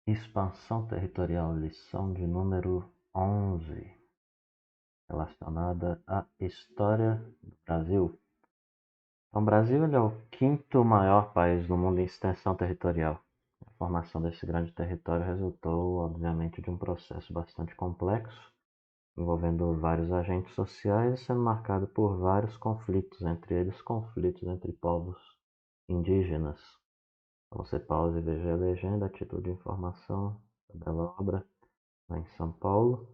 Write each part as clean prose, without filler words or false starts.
Expansão territorial, lição de número 11, relacionada à história do Brasil. Então, o Brasil ele é o quinto maior país do mundo em extensão territorial. A formação desse grande território resultou, obviamente, de um processo bastante complexo, envolvendo vários agentes sociais e sendo marcado por vários conflitos, entre eles conflitos entre povos indígenas. Então, você pausa e veja a legenda, a título de informação da bela obra, lá em São Paulo.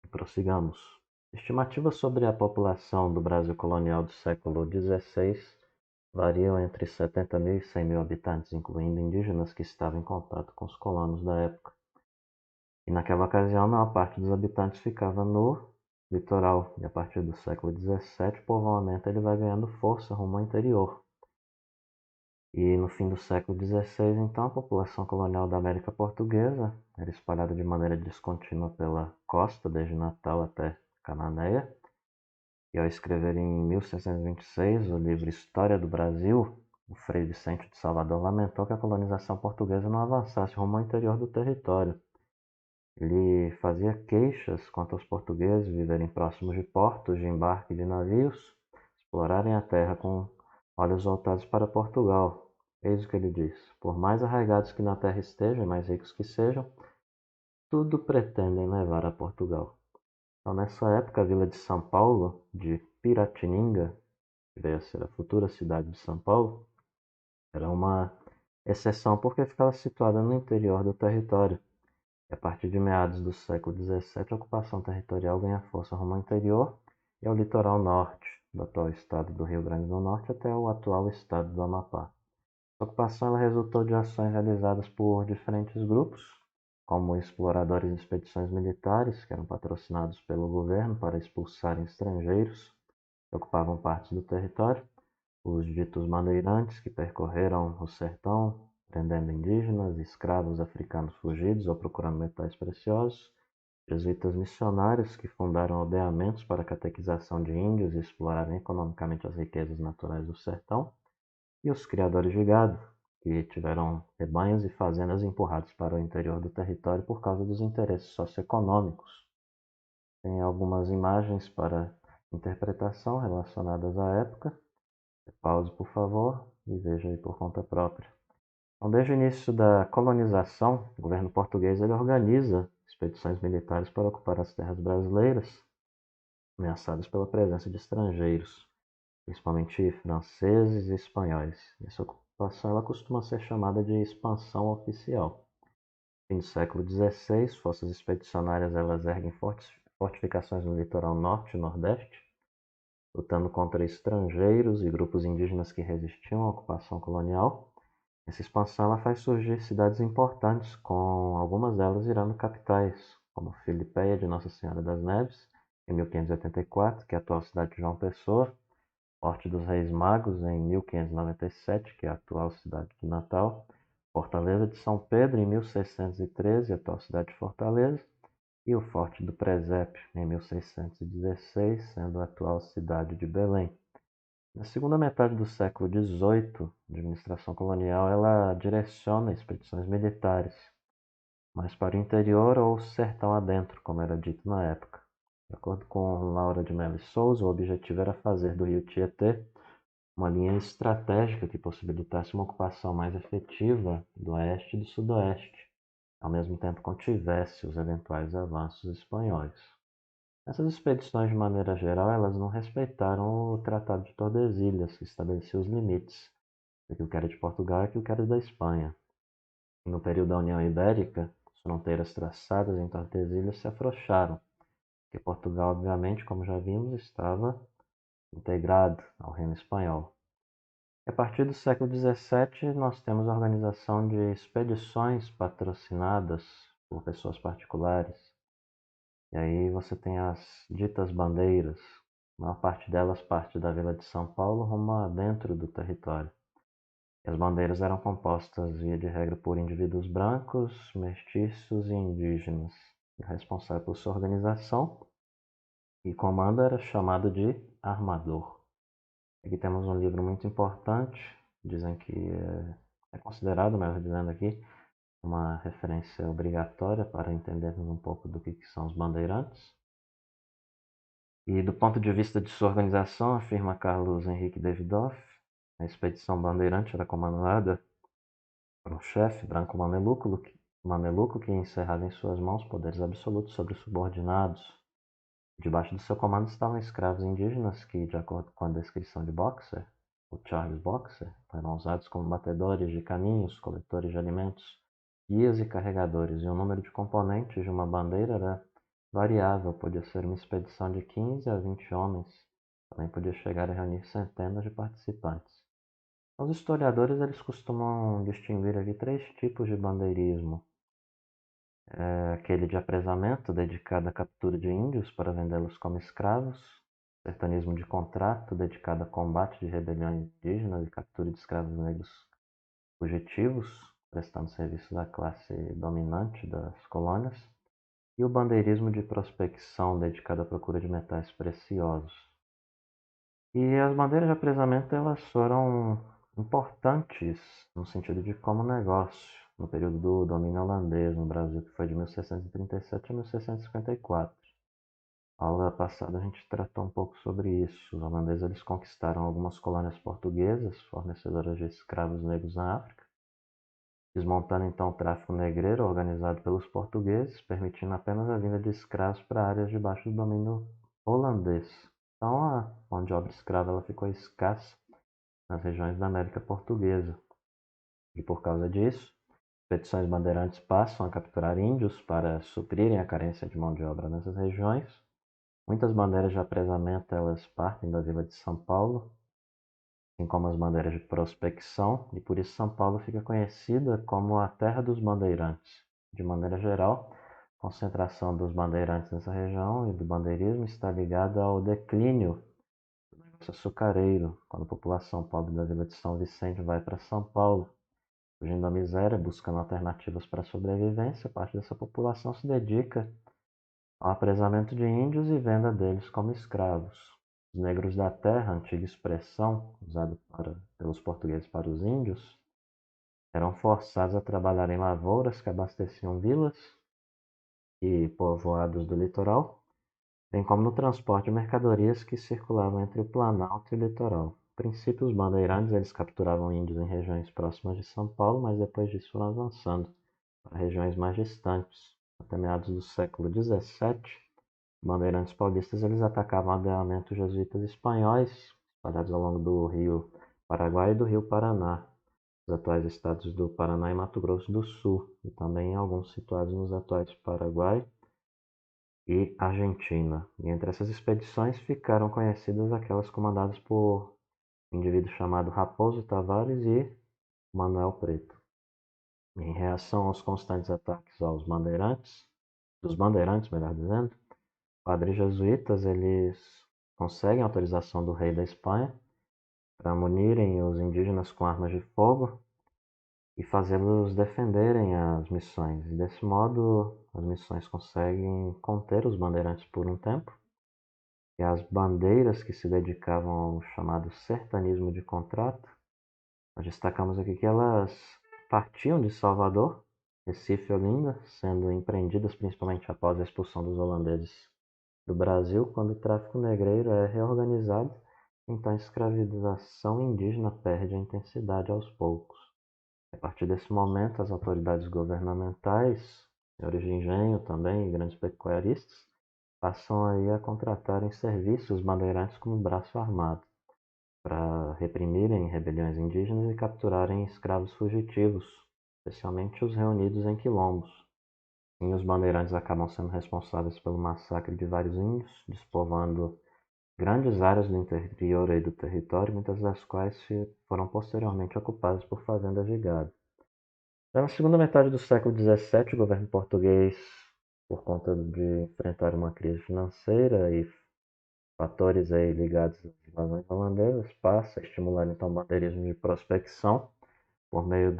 E prossigamos. Estimativas sobre a população do Brasil colonial do século XVI variam entre 70.000 e 100.000 habitantes, incluindo indígenas que estavam em contato com os colonos da época. E naquela ocasião, a maior parte dos habitantes ficava no litoral, e a partir do século XVII, o povoamento ele vai ganhando força rumo ao interior. E no fim do século XVI, então, a população colonial da América Portuguesa era espalhada de maneira descontínua pela costa, desde Natal até Cananéia. E ao escrever em 1626 o livro História do Brasil, o Frei Vicente de Salvador lamentou que a colonização portuguesa não avançasse rumo ao interior do território. Ele fazia queixas quanto aos portugueses viverem próximos de portos de embarque de navios, explorarem a terra com olhos voltados para Portugal. Eis o que ele diz: por mais arraigados que na terra estejam e mais ricos que sejam, tudo pretendem levar a Portugal. Então, nessa época, a vila de São Paulo, de Piratininga, que veio a ser a futura cidade de São Paulo, era uma exceção porque ficava situada no interior do território. E a partir de meados do século XVII, a ocupação territorial ganha força rumo ao interior e ao litoral norte, do atual estado do Rio Grande do Norte até o atual estado do Amapá. A ocupação ela resultou de ações realizadas por diferentes grupos, como exploradores e expedições militares, que eram patrocinados pelo governo para expulsarem estrangeiros que ocupavam partes do território, os ditos maneirantes, que percorreram o sertão, prendendo indígenas, escravos africanos fugidos ou procurando metais preciosos, jesuítas missionários, que fundaram aldeamentos para a catequização de índios e explorarem economicamente as riquezas naturais do sertão, e os criadores de gado, que tiveram rebanhos e fazendas empurrados para o interior do território por causa dos interesses socioeconômicos. Tem algumas imagens para interpretação relacionadas à época. Pause, por favor, e veja aí por conta própria. Então, desde o início da colonização, o governo português ele organiza expedições militares para ocupar as terras brasileiras, ameaçadas pela presença de estrangeiros, principalmente franceses e espanhóis. Essa ocupação ela costuma ser chamada de expansão oficial. No fim do século XVI, forças expedicionárias elas erguem fortificações no litoral norte e nordeste, lutando contra estrangeiros e grupos indígenas que resistiam à ocupação colonial. Essa expansão ela faz surgir cidades importantes, com algumas delas virando capitais, como Filipeia de Nossa Senhora das Neves, em 1584, que é a atual cidade de João Pessoa, Forte dos Reis Magos, em 1597, que é a atual cidade de Natal, Fortaleza de São Pedro, em 1613, a atual cidade de Fortaleza, e o Forte do Presépio, em 1616, sendo a atual cidade de Belém. Na segunda metade do século XVIII, a administração colonial ela direciona expedições militares, mais para o interior ou sertão adentro, como era dito na época. De acordo com Laura de Mello e Souza, o objetivo era fazer do rio Tietê uma linha estratégica que possibilitasse uma ocupação mais efetiva do oeste e do sudoeste, ao mesmo tempo contivesse os eventuais avanços espanhóis. Essas expedições, de maneira geral, elas não respeitaram o Tratado de Tordesilhas, que estabelecia os limites daquilo que era de Portugal e aquilo que era da Espanha. E no período da União Ibérica, as fronteiras traçadas em Tordesilhas se afrouxaram, porque Portugal, obviamente, como já vimos, estava integrado ao Reino Espanhol. E a partir do século XVII, nós temos a organização de expedições patrocinadas por pessoas particulares. E aí você tem as ditas bandeiras. A maior parte delas parte da Vila de São Paulo rumo a dentro do território. E as bandeiras eram compostas, via de regra, por indivíduos brancos, mestiços e indígenas. O responsável por sua organização e comando era chamado de armador. Aqui temos um livro muito importante, dizem que é considerado, melhor dizendo aqui, uma referência obrigatória para entendermos um pouco do que são os bandeirantes. E do ponto de vista de sua organização, afirma Carlos Henrique Davidoff, a expedição bandeirante era comandada por um chefe branco mameluco que encerrava em suas mãos poderes absolutos sobre os subordinados. Debaixo do seu comando estavam escravos indígenas que, de acordo com a descrição de Boxer, o Charles Boxer, eram usados como batedores de caminhos, coletores de alimentos, guias e carregadores, e o número de componentes de uma bandeira era variável, podia ser uma expedição de 15 a 20 homens, também podia chegar a reunir centenas de participantes. Os historiadores eles costumam distinguir aqui três tipos de bandeirismo. Aquele de apresamento, dedicado à captura de índios para vendê-los como escravos, sertanismo de contrato, dedicado a combate de rebeliões indígenas e captura de escravos negros fugitivos, prestando serviços à classe dominante das colônias, e o bandeirismo de prospecção, dedicado à procura de metais preciosos. E as bandeiras de apresamento elas foram importantes no sentido de como negócio no período do domínio holandês no Brasil, que foi de 1637 a 1654. A aula passada a gente tratou um pouco sobre isso. Os holandeses eles conquistaram algumas colônias portuguesas, fornecedoras de escravos negros na África, desmontando então o tráfico negreiro organizado pelos portugueses, permitindo apenas a vinda de escravos para áreas debaixo do domínio holandês. Então a mão de obra escrava ela ficou escassa nas regiões da América Portuguesa. E por causa disso, expedições bandeirantes passam a capturar índios para suprirem a carência de mão de obra nessas regiões. Muitas bandeiras de apresamento elas partem da vila de São Paulo, assim como as bandeiras de prospecção, e por isso São Paulo fica conhecida como a terra dos bandeirantes. De maneira geral, a concentração dos bandeirantes nessa região e do bandeirismo está ligada ao declínio do negócio açucareiro, quando a população pobre da vila de São Vicente vai para São Paulo. Fugindo da miséria, buscando alternativas para a sobrevivência, parte dessa população se dedica ao apresamento de índios e venda deles como escravos. Os negros da terra, antiga expressão usada pelos portugueses para os índios, eram forçados a trabalhar em lavouras que abasteciam vilas e povoados do litoral, bem como no transporte de mercadorias que circulavam entre o Planalto e o litoral. A princípio, os bandeirantes eles capturavam índios em regiões próximas de São Paulo, mas depois disso foram avançando para regiões mais distantes. Até meados do século XVII, bandeirantes paulistas eles atacavam aldeamentos jesuítas espanhóis espalhados ao longo do rio Paraguai e do rio Paraná, os atuais estados do Paraná e Mato Grosso do Sul, e também alguns situados nos atuais Paraguai e Argentina. E entre essas expedições ficaram conhecidas aquelas comandadas por um indivíduo chamado Raposo Tavares e Manuel Preto. Em reação aos constantes ataques dos bandeirantes, melhor dizendo, padres jesuítas eles conseguem autorização do rei da Espanha para munirem os indígenas com armas de fogo e fazê-los defenderem as missões. E desse modo, as missões conseguem conter os bandeirantes por um tempo, e as bandeiras que se dedicavam ao chamado sertanismo de contrato, nós destacamos aqui que elas partiam de Salvador, Recife e Olinda, sendo empreendidas principalmente após a expulsão dos holandeses do Brasil, quando o tráfico negreiro é reorganizado, então a escravização indígena perde a intensidade aos poucos. A partir desse momento, as autoridades governamentais, senhores de engenho também, e grandes pecuaristas, passam aí a contratarem serviços bandeirantes como braço armado, para reprimirem rebeliões indígenas e capturarem escravos fugitivos, especialmente os reunidos em quilombos. E os bandeirantes acabam sendo responsáveis pelo massacre de vários índios, despovoando grandes áreas do interior e do território, muitas das quais foram posteriormente ocupadas por fazendas de gado. Já na segunda metade do século XVII, o governo português, por conta de enfrentar uma crise financeira e fatores aí ligados às invasões holandesas, passa a estimular então o bandeirismo de prospecção por meio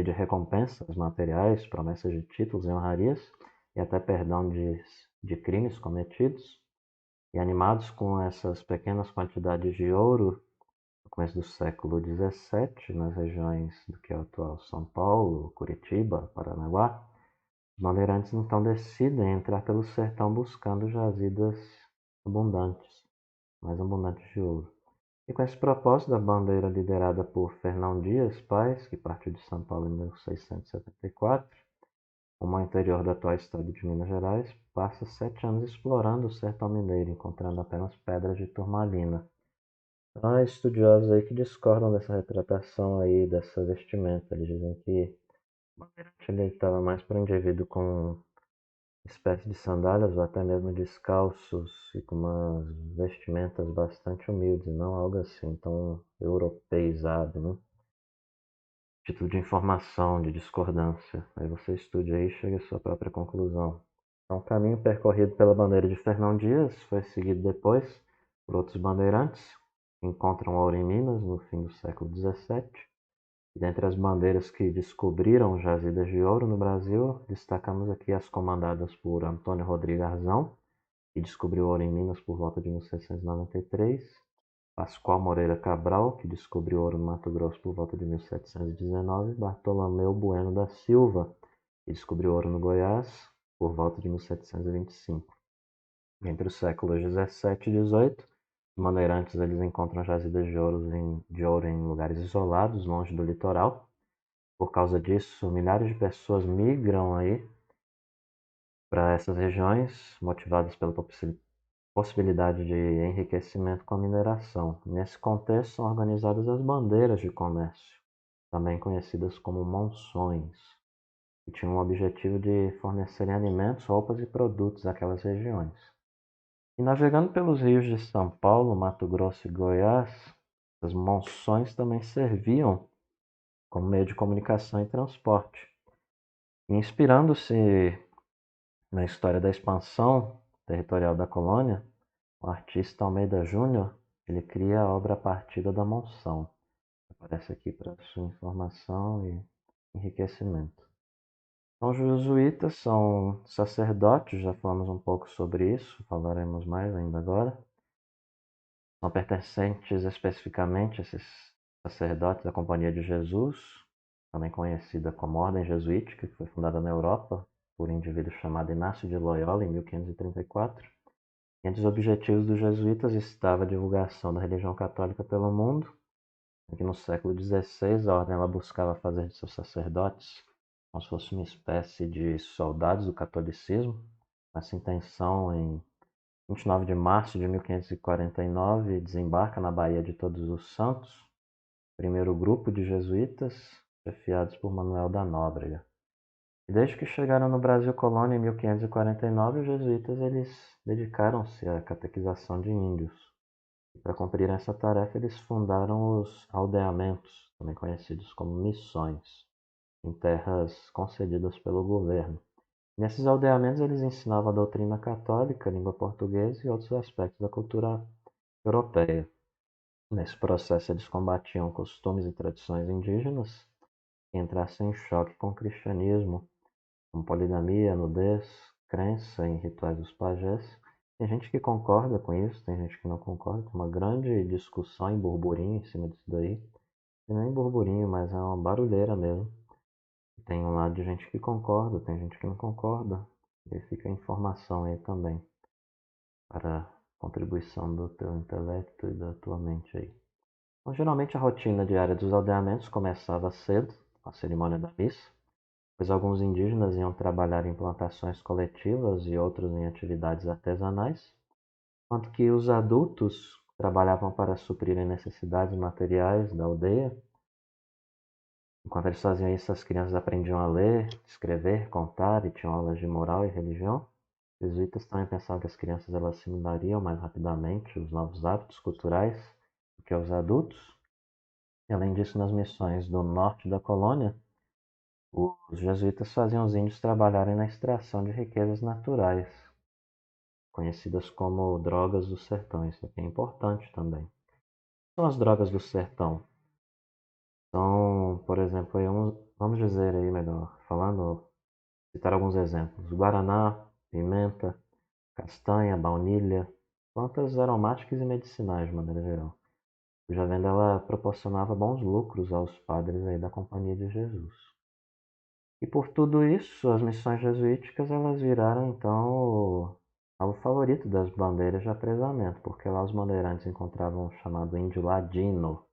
de recompensas materiais, promessas de títulos e honrarias, e até perdão de crimes cometidos. E animados com essas pequenas quantidades de ouro, no começo do século XVII, nas regiões do que é o atual São Paulo, Curitiba, Paranaguá, os bandeirantes então decidem entrar pelo sertão buscando jazidas abundantes, mais abundantes de ouro. E com esse propósito, a bandeira liderada por Fernão Dias Pais, que partiu de São Paulo em 1674, rumo ao interior do atual estado de Minas Gerais, passa 7 anos explorando o sertão mineiro, encontrando apenas pedras de turmalina. Então, há estudiosos aí que discordam dessa retratação aí, dessa vestimenta. Eles dizem que o bandeirante ele estava mais para um indivíduo com espécie de sandálias ou até mesmo descalços e com umas vestimentas bastante humildes, não algo assim tão europeizado, né? Título de informação, de discordância. Aí você estude aí e chegue à sua própria conclusão. Então, o caminho percorrido pela bandeira de Fernão Dias foi seguido depois por outros bandeirantes que encontram ouro em Minas no fim do século XVII. E dentre as bandeiras que descobriram jazidas de ouro no Brasil, destacamos aqui as comandadas por Antônio Rodrigues Arzão, que descobriu ouro em Minas por volta de 1693, Pascoal Moreira Cabral, que descobriu ouro no Mato Grosso por volta de 1719, Bartolomeu Bueno da Silva, que descobriu ouro no Goiás por volta de 1725. Entre os séculos 17 e 18, os bandeirantes eles encontram jazidas de ouro em lugares isolados, longe do litoral. Por causa disso, milhares de pessoas migram aí para essas regiões, motivadas pela possibilidade de enriquecimento com a mineração. Nesse contexto, são organizadas as bandeiras de comércio, também conhecidas como monções, que tinham o objetivo de fornecerem alimentos, roupas e produtos àquelas regiões. E navegando pelos rios de São Paulo, Mato Grosso e Goiás, as monções também serviam como meio de comunicação e transporte. E inspirando-se na história da expansão territorial da colônia, o artista Almeida Júnior ele cria a obra A Partida da Monção. Aparece aqui para sua informação e enriquecimento. Então, os jesuítas são sacerdotes, já falamos um pouco sobre isso, falaremos mais ainda agora. São pertencentes especificamente a esses sacerdotes da Companhia de Jesus, também conhecida como Ordem Jesuítica, que foi fundada na Europa por um indivíduo chamado Inácio de Loyola em 1534. Entre os objetivos dos jesuítas estava a divulgação da religião católica pelo mundo. Aqui no século XVI, a ordem ela buscava fazer de seus sacerdotes como se fosse uma espécie de soldados do catolicismo. Essa intenção, em 29 de março de 1549, desembarca na Baía de Todos os Santos, primeiro grupo de jesuítas, chefiados por Manuel da Nóbrega. E desde que chegaram no Brasil colônia em 1549, os jesuítas eles dedicaram-se à catequização de índios. E para cumprir essa tarefa, eles fundaram os aldeamentos, também conhecidos como missões, em terras concedidas pelo governo. Nesses aldeamentos, eles ensinavam a doutrina católica, a língua portuguesa e outros aspectos da cultura europeia. Nesse processo, eles combatiam costumes e tradições indígenas que entrassem em choque com o cristianismo, como poligamia, nudez, crença em rituais dos pajés. Tem gente que concorda com isso, tem gente que não concorda. Tem uma grande discussão e burburinho em cima disso daí. E nem burburinho, mas é uma barulheira mesmo. Tem um lado de gente que concorda, tem gente que não concorda. E fica a informação aí também, para a contribuição do teu intelecto e da tua mente aí. Então, geralmente a rotina diária dos aldeamentos começava cedo, a cerimônia da missa, pois alguns indígenas iam trabalhar em plantações coletivas e outros em atividades artesanais, enquanto que os adultos trabalhavam para suprirem necessidades materiais da aldeia. Enquanto eles faziam isso, as crianças aprendiam a ler, escrever, contar e tinham aulas de moral e religião. Os jesuítas também pensavam que as crianças elas assimilariam mais rapidamente os novos hábitos culturais do que os adultos. E, além disso, nas missões do norte da colônia, os jesuítas faziam os índios trabalharem na extração de riquezas naturais, conhecidas como drogas do sertão. Isso aqui é importante também. O que são as drogas do sertão? São, por exemplo, vamos dizer aí melhor, falando, citar alguns exemplos. Guaraná, pimenta, castanha, baunilha, plantas aromáticas e medicinais de maneira geral. cuja venda ela proporcionava bons lucros aos padres aí da Companhia de Jesus. E por tudo isso, as missões jesuíticas elas viraram então o alvo favorito das bandeiras de apresamento, porque lá os bandeirantes encontravam o chamado índio ladino,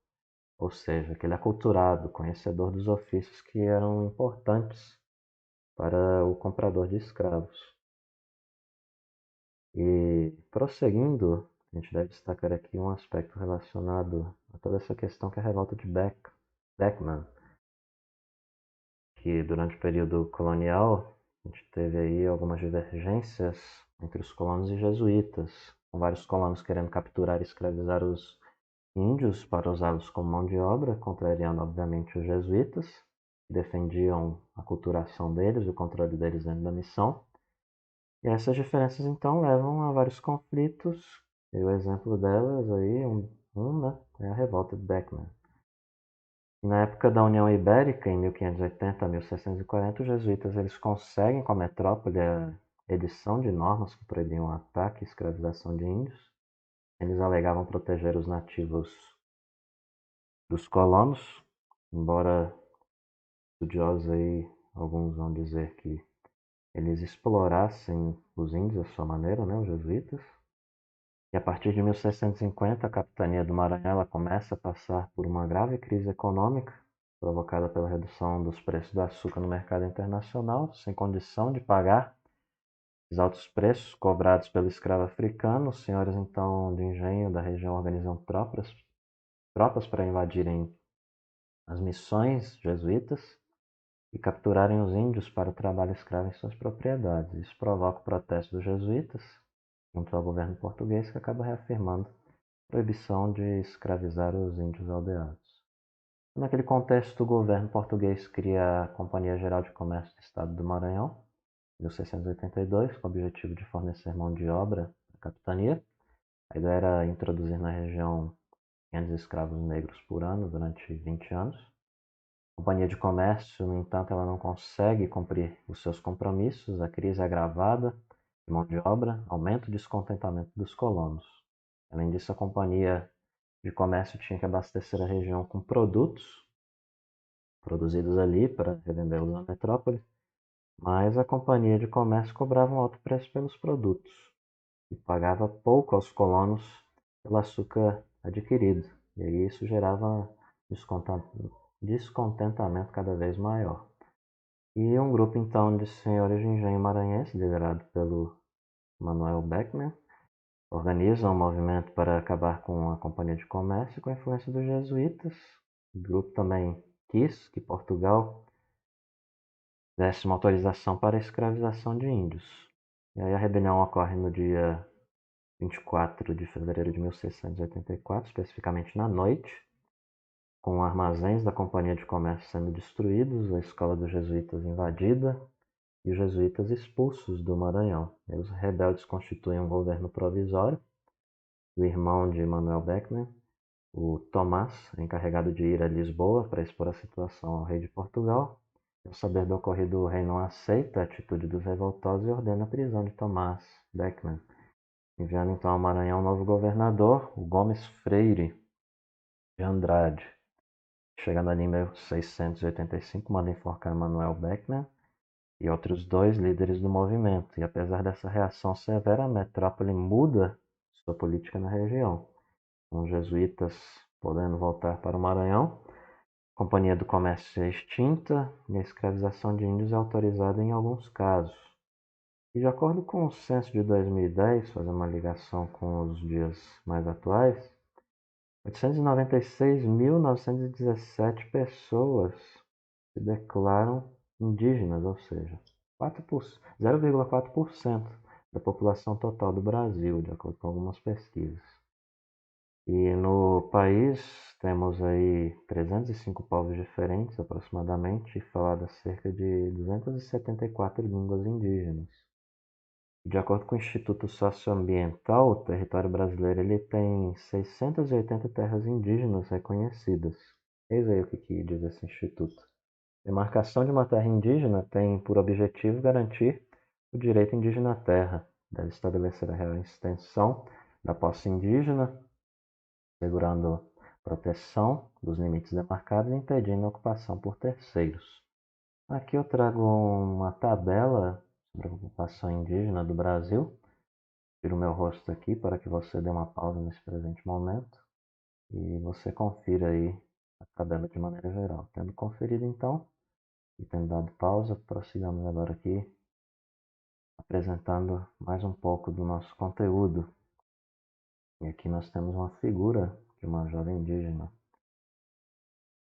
ou seja, aquele aculturado, conhecedor dos ofícios que eram importantes para o comprador de escravos. E prosseguindo, a gente deve destacar aqui um aspecto relacionado a toda essa questão que é a revolta de Beckman, que durante o período colonial a gente teve aí algumas divergências entre os colonos e jesuítas, com vários colonos querendo capturar e escravizar os índios para usá-los como mão de obra, contrariando obviamente os jesuítas, que defendiam a culturação deles, o controle deles dentro da missão. E essas diferenças então levam a vários conflitos, e o exemplo delas aí, né, é a revolta de Beckman. E na época da União Ibérica, em 1580 a 1640, os jesuítas eles conseguem com a metrópole a edição de normas que proibiam o ataque e escravização de índios. Eles alegavam proteger os nativos dos colonos, embora estudiosos aí, alguns vão dizer que eles explorassem os índios à sua maneira, né, os jesuítas. E a partir de 1650, a capitania do Maranhão ela começa a passar por uma grave crise econômica, provocada pela redução dos preços do açúcar no mercado internacional, sem condição de pagar os altos preços cobrados pelo escravo africano. Os senhores então de engenho da região organizam tropas para invadirem as missões jesuítas e capturarem os índios para o trabalho escravo em suas propriedades. Isso provoca o protesto dos jesuítas junto ao governo português, que acaba reafirmando a proibição de escravizar os índios aldeados. Naquele contexto, o governo português cria a Companhia Geral de Comércio do Estado do Maranhão, em 1682, com o objetivo de fornecer mão de obra à capitania. A ideia era introduzir na região 500 escravos negros por ano durante 20 anos. A Companhia de Comércio, no entanto, ela não consegue cumprir os seus compromissos, a crise é agravada de mão de obra, aumenta o descontentamento dos colonos. Além disso, a Companhia de Comércio tinha que abastecer a região com produtos produzidos ali para revendê-los na metrópole, mas a Companhia de Comércio cobrava um alto preço pelos produtos e pagava pouco aos colonos pelo açúcar adquirido. E aí isso gerava descontentamento cada vez maior. E um grupo então de senhores de engenho maranhense, liderado pelo Manuel Beckman, organiza um movimento para acabar com a Companhia de Comércio com a influência dos jesuítas. O grupo também quis que Portugal desse uma autorização para a escravização de índios. E aí a rebelião ocorre no dia 24 de fevereiro de 1684, especificamente na noite, com armazéns da Companhia de Comércio sendo destruídos, a escola dos jesuítas invadida e os jesuítas expulsos do Maranhão. E os rebeldes constituem um governo provisório. O irmão de Manuel Beckman, o Tomás, é encarregado de ir a Lisboa para expor a situação ao rei de Portugal. Ao saber do ocorrido, o rei não aceita a atitude dos revoltosos e ordena a prisão de Tomás Beckman, enviando então ao Maranhão um novo governador, o Gomes Freire de Andrade. Chegando ali em 1685, manda enforcar Manuel Beckman e outros dois líderes do movimento. E apesar dessa reação severa, a metrópole muda sua política na região, com os jesuítas podendo voltar para o Maranhão. A Companhia do Comércio é extinta e a escravização de índios é autorizada em alguns casos. E de acordo com o censo de 2010, fazendo uma ligação com os dias mais atuais, 896.917 pessoas se declaram indígenas, ou seja, 0,4% da população total do Brasil, de acordo com algumas pesquisas. E no país temos aí 305 povos diferentes, aproximadamente, faladas cerca de 274 línguas indígenas. De acordo com o Instituto Socioambiental, o território brasileiro ele tem 680 terras indígenas reconhecidas. Eis aí o que diz esse instituto. A demarcação de uma terra indígena tem por objetivo garantir o direito indígena à terra. Deve estabelecer a real extensão da posse indígena, assegurando proteção dos limites demarcados, impedindo a ocupação por terceiros. Aqui eu trago uma tabela sobre a ocupação indígena do Brasil. Tiro o meu rosto aqui para que você dê uma pausa nesse presente momento e você confira aí a tabela de maneira geral. Tendo conferido então e tendo dado pausa, prossigamos agora aqui apresentando mais um pouco do nosso conteúdo. E aqui nós temos uma figura de uma jovem indígena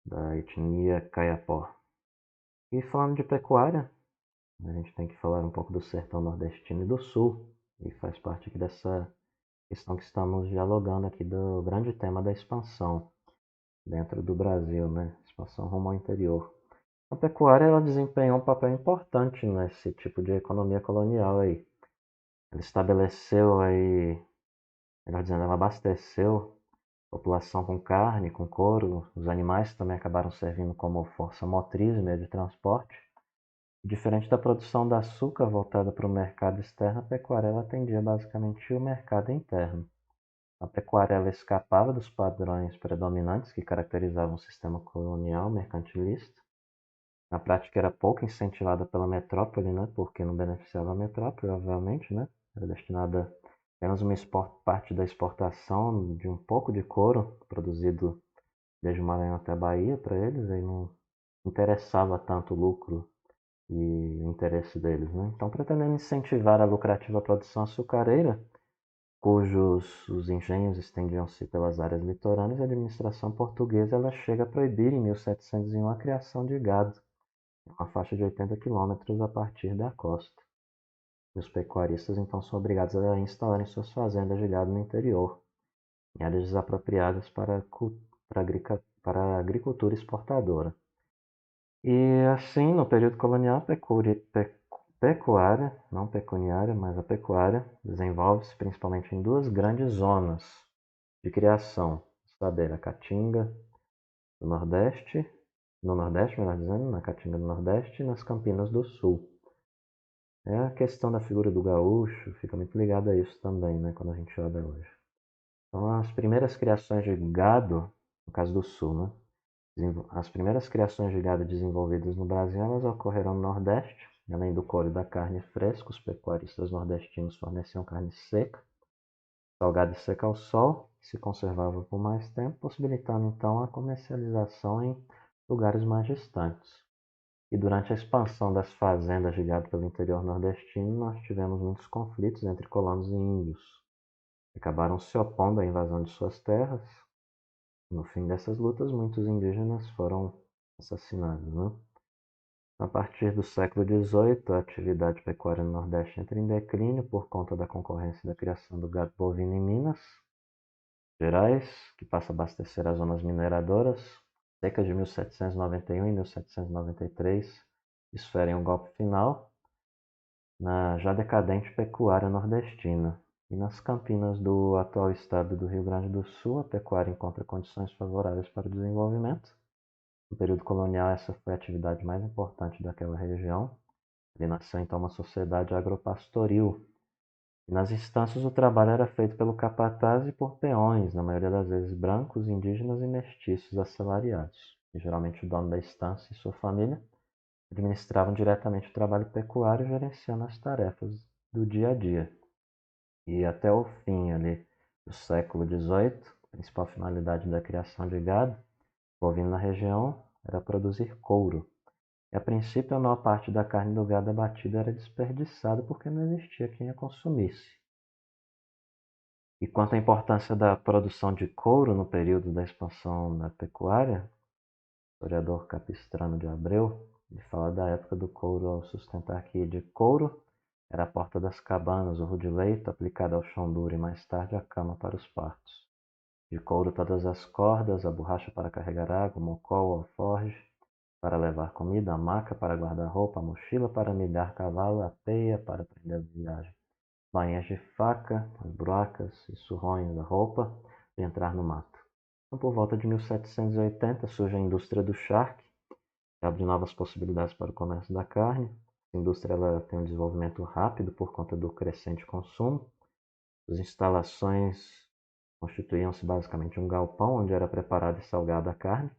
da etnia Kayapó. E falando de pecuária, a gente tem que falar um pouco do sertão nordestino e do sul, e faz parte aqui dessa questão que estamos dialogando aqui do grande tema da expansão dentro do Brasil, né? Expansão rumo ao interior. A pecuária ela desempenhou um papel importante nesse tipo de economia colonial aí. Ela estabeleceu aí, melhor dizendo, ela abasteceu a população com carne, com couro. Os animais também acabaram servindo como força motriz e meio de transporte. Diferente da produção de açúcar voltada para o mercado externo, a pecuária ela atendia basicamente o mercado interno. A pecuária ela escapava dos padrões predominantes que caracterizavam o sistema colonial mercantilista. Na prática era pouco incentivada pela metrópole, né, porque não beneficiava a metrópole, obviamente, né, era destinada apenas uma parte da exportação de um pouco de couro produzido desde o Maranhão até a Bahia para eles, aí não interessava tanto o lucro e o interesse deles, né? Então, pretendendo incentivar a lucrativa produção açucareira, cujos os engenhos estendiam-se pelas áreas litorâneas, a administração portuguesa ela chega a proibir em 1701 a criação de gado, uma faixa de 80 quilômetros a partir da costa. E os pecuaristas então são obrigados a instalarem suas fazendas de gado no interior, em áreas desapropriadas para a agricultura exportadora. E assim, no período colonial, pecuária, não pecuniária, mas a pecuária, desenvolve-se principalmente em duas grandes zonas de criação, saber, a Caatinga do Nordeste, no Nordeste, melhor dizendo, na Caatinga do Nordeste e nas Campinas do Sul. É a questão da figura do gaúcho, fica muito ligada a isso também, né, quando a gente olha hoje. Então, as primeiras criações de gado, no caso do Sul, né, as primeiras criações de gado desenvolvidas no Brasil, elas ocorreram no Nordeste. Além do couro e da carne fresca, os pecuaristas nordestinos forneciam carne seca, salgada e seca ao sol, que se conservava por mais tempo, possibilitando então a comercialização em lugares mais distantes. E durante a expansão das fazendas de gado pelo interior nordestino, nós tivemos muitos conflitos entre colonos e índios, que acabaram se opondo à invasão de suas terras. No fim dessas lutas, muitos indígenas foram assassinados, né? A partir do século XVIII, a atividade pecuária no Nordeste entra em declínio por conta da concorrência da criação do gado bovino em Minas Gerais, que passa a abastecer as zonas mineradoras. Cerca de 1791 e 1793, isso fere um golpe final na já decadente pecuária nordestina. E nas campinas do atual estado do Rio Grande do Sul, a pecuária encontra condições favoráveis para o desenvolvimento. No período colonial, essa foi a atividade mais importante daquela região. Ali nasceu então uma sociedade agropastoril. E nas instâncias o trabalho era feito pelo capataz e por peões, na maioria das vezes brancos, indígenas e mestiços assalariados. E geralmente o dono da estância e sua família administravam diretamente o trabalho pecuário, gerenciando as tarefas do dia a dia. E até o fim ali do século XVIII, a principal finalidade da criação de gado bovino na região era produzir couro. E a princípio a maior parte da carne do gado abatido era desperdiçada porque não existia quem a consumisse. E quanto à importância da produção de couro no período da expansão da pecuária, o historiador Capistrano de Abreu ele fala da época do couro ao sustentar que de couro era a porta das cabanas, o rude leito aplicado ao chão duro e mais tarde a cama para os partos. De couro todas as cordas, a borracha para carregar água, o mocol, o alforge, para levar comida, a maca para guardar roupa, a mochila para milhar cavalo, a peia para prender a viagem, bainhas de faca, as buracas e surrões da roupa de entrar no mato. Então, por volta de 1780 surge a indústria do charque, que abre novas possibilidades para o comércio da carne. A indústria ela tem um desenvolvimento rápido por conta do crescente consumo. As instalações constituíam-se basicamente um galpão onde era preparada e salgada a carne,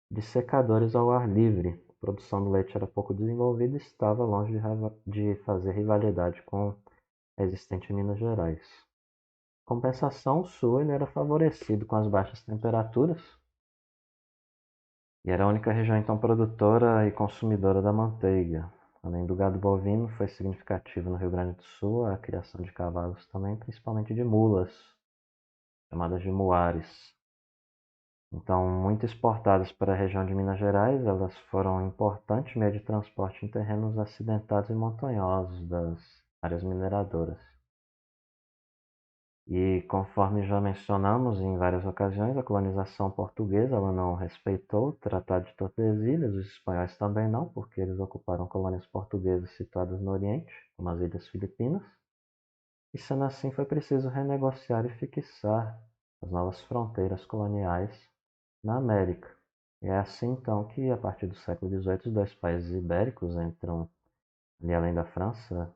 de secadores ao ar livre. A produção do leite era pouco desenvolvida e estava longe de fazer rivalidade com a existente em Minas Gerais. Em compensação, o sul ele era favorecido com as baixas temperaturas e era a única região então produtora e consumidora da manteiga. Além do gado bovino, foi significativo no Rio Grande do Sul a criação de cavalos também, principalmente de mulas, chamadas de muares. Então, muito exportadas para a região de Minas Gerais, elas foram um importante meio de transporte em terrenos acidentados e montanhosos das áreas mineradoras. E conforme já mencionamos em várias ocasiões, a colonização portuguesa ela não respeitou o Tratado de Tordesilhas, os espanhóis também não, porque eles ocuparam colônias portuguesas situadas no Oriente, como as Ilhas Filipinas, e sendo assim foi preciso renegociar e fixar as novas fronteiras coloniais na América. E é assim então que, a partir do século XVIII, os dois países ibéricos entram ali além da França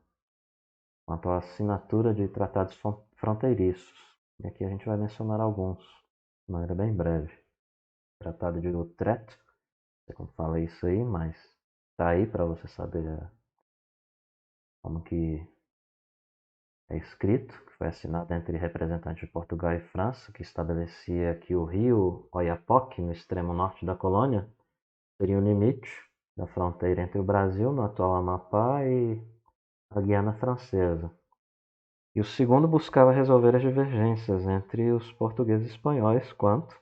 quanto à assinatura de tratados fronteiriços. E aqui a gente vai mencionar alguns, de maneira bem breve. Tratado de Utrecht, não sei como fala isso aí, mas tá aí para você saber como que é escrito, que foi assinado entre representantes de Portugal e França, que estabelecia que o rio Oiapoque, no extremo norte da colônia, seria o limite da fronteira entre o Brasil, no atual Amapá, e a Guiana Francesa. E o segundo buscava resolver as divergências entre os portugueses e espanhóis quanto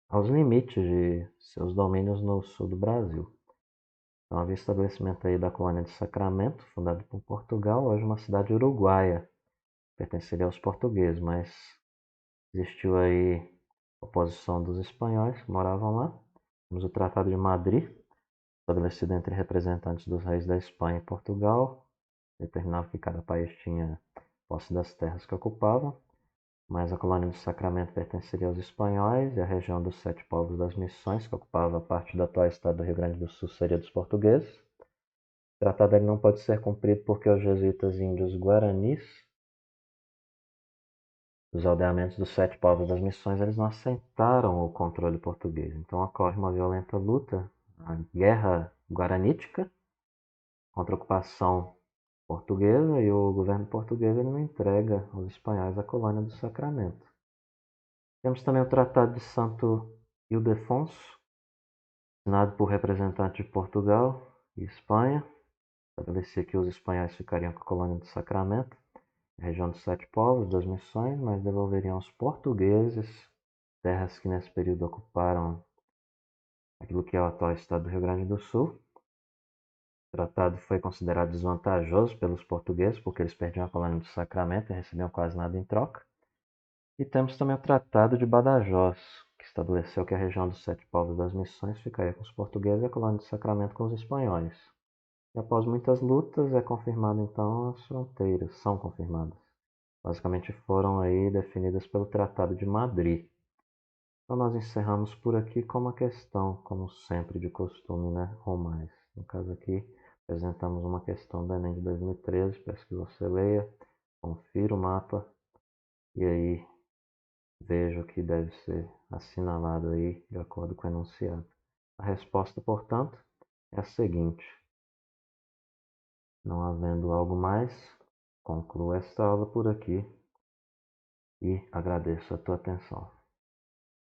aos limites de seus domínios no sul do Brasil. Então havia estabelecimento aí da colônia de Sacramento, fundada por Portugal, hoje uma cidade uruguaia, pertenceria aos portugueses, mas existiu aí oposição dos espanhóis que moravam lá. Temos o Tratado de Madrid, estabelecido entre representantes dos reis da Espanha e Portugal, determinava que cada país tinha posse das terras que ocupavam, mas a colônia do Sacramento pertenceria aos espanhóis e a região dos Sete Povos das Missões, que ocupava parte do atual estado do Rio Grande do Sul, seria dos portugueses. O tratado ele não pode ser cumprido porque os jesuítas índios guaranis, os aldeamentos dos Sete Povos das Missões, eles não aceitaram o controle português. Então ocorre uma violenta luta, a Guerra Guaranítica, contra a ocupação portuguesa, e o governo português ele não entrega aos espanhóis a colônia do Sacramento. Temos também o Tratado de Santo Ildefonso, assinado por representantes de Portugal e Espanha. Estabelecia que os espanhóis ficariam com a colônia do Sacramento, a região dos Sete Povos, das Missões, mas devolveriam aos portugueses terras que nesse período ocuparam aquilo que é o atual estado do Rio Grande do Sul. O tratado foi considerado desvantajoso pelos portugueses, porque eles perdiam a colônia do Sacramento e recebiam quase nada em troca. E temos também o Tratado de Badajoz, que estabeleceu que a região dos Sete Povos das Missões ficaria com os portugueses e a colônia do Sacramento com os espanhóis. E após muitas lutas é confirmado então as fronteiras, são confirmadas. Basicamente foram aí definidas pelo Tratado de Madrid. Então nós encerramos por aqui com uma questão, como sempre de costume, né? Ou mais. No caso aqui, apresentamos uma questão do Enem de 2013, peço que você leia, confira o mapa e aí veja o que deve ser assinalado aí de acordo com o enunciado. A resposta, portanto, é a seguinte: não havendo algo mais, concluo esta aula por aqui e agradeço a tua atenção.